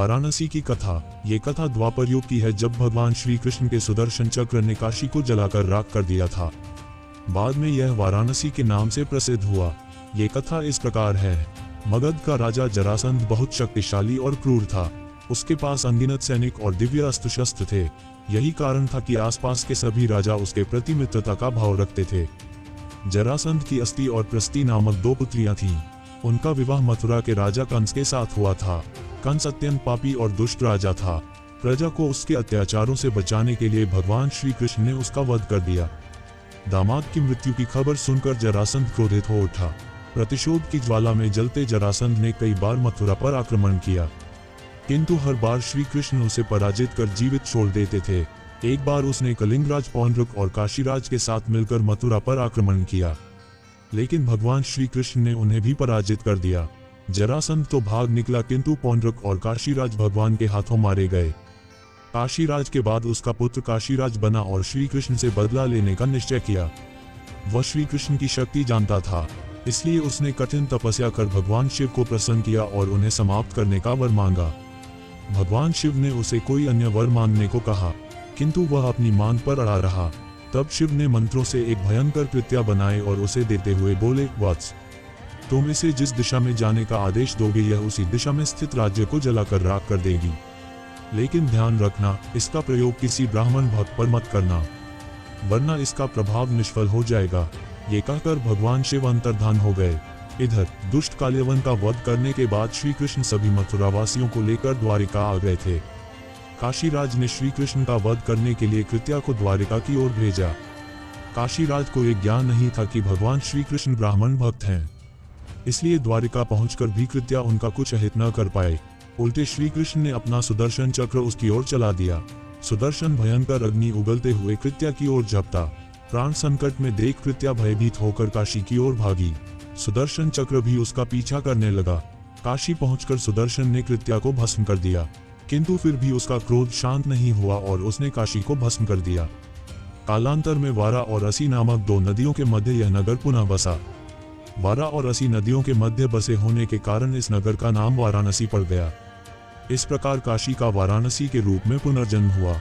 वाराणसी की कथा। ये कथा द्वापर युग की है, जब भगवान श्री कृष्ण के सुदर्शन चक्र ने काशी को जलाकर राख कर दिया था। बाद में यह वाराणसी के नाम से प्रसिद्ध हुआ। ये कथा इस प्रकार है। मगध का राजा जरासंध बहुत शक्तिशाली और क्रूर था। उसके पास अनगिनत सैनिक और दिव्य अस्त्र शस्त्र थे। यही कारण था कि आसपास के सभी राजा उसके प्रति मित्रता का भाव रखते थे। जरासंध की अस्ति और प्रस्ति नामक दो पुत्रियां थीं। उनका विवाह मथुरा के राजा कंस के साथ हुआ था। कंस अत्यंत पापी और दुष्ट राजा था। प्रजा को उसके अत्याचारों से बचाने के लिए भगवान श्री कृष्ण ने उसका वध कर दिया। दामाद की मृत्यु की खबर सुनकर जरासंध क्रोधित हो उठा। प्रतिशोध की ज्वाला में जलते जरासंध ने कई बार मथुरा पर आक्रमण किया, किंतु हर बार श्री कृष्ण उसे पराजित कर जीवित छोड़ देते थे। एक बार उसने कलिंगराज पौंड्रक और काशीराज के साथ मिलकर मथुरा पर आक्रमण किया, लेकिन भगवान श्री कृष्ण ने उन्हें भी पराजित कर दिया। जरासंध तो भाग निकला, किंतु पौंड्रक और काशीराज भगवान के हाथों मारे गए। काशीराज के बाद उसका पुत्र काशीराज बना और श्री कृष्ण से बदला लेने का निश्चय किया। वह श्री कृष्ण की शक्ति जानता था, इसलिए उसने कठिन तपस्या कर भगवान शिव को प्रसन्न किया और उन्हें समाप्त करने का वर मांगा। भगवान शिव ने उसे कोई अन्य वर मांगने को कहा, किंतु वह अपनी मांग पर अड़ा रहा। तब शिव ने मंत्रों से एक भयंकर कृत्या बनाए और उसे देते हुए बोले, वत्स, तुम इसे जिस दिशा में जाने का आदेश दोगे, यह उसी दिशा में स्थित राज्य को जलाकर राख कर देगी। लेकिन ध्यान रखना, इसका प्रयोग किसी ब्राह्मण भक्त पर मत करना, वरना इसका प्रभाव निष्फल हो जाएगा। ये कहकर भगवान शिव अंतर्धान हो गए। इधर दुष्ट काल्यवन का वध करने के बाद श्री कृष्ण सभी मथुरा वासियों को लेकर द्वारिका आ गए थे। काशीराज ने श्री कृष्ण का वध करने के लिए कृत्या को द्वारिका की ओर भेजा। काशीराज को एक ज्ञान नहीं था कि भगवान श्री कृष्ण ब्राह्मण भक्त हैं, इसलिए द्वारिका पहुंचकर भी कृत्या उनका कुछ अहित न कर पाए। उल्टे श्री कृष्ण ने अपना सुदर्शन चक्र उसकी ओर चला दिया। सुदर्शन भयंकर अग्नि उगलते हुए कृत्या की ओर झपटा। प्राण संकट में देख कृत्या भयभीत होकर काशी की ओर भागी। सुदर्शन चक्र भी उसका पीछा करने लगा। काशी पहुंचकर सुदर्शन ने कृत्या को भस्म कर दिया, किंतु फिर भी उसका क्रोध शांत नहीं हुआ और उसने काशी को भस्म कर दिया। कालांतर में वारा और असी नामक दो नदियों के मध्य यह नगर पुनः बसा। वारा और असी नदियों के मध्य बसे होने के कारण इस नगर का नाम वाराणसी पड़ गया। इस प्रकार काशी का वाराणसी के रूप में पुनर्जन्म हुआ।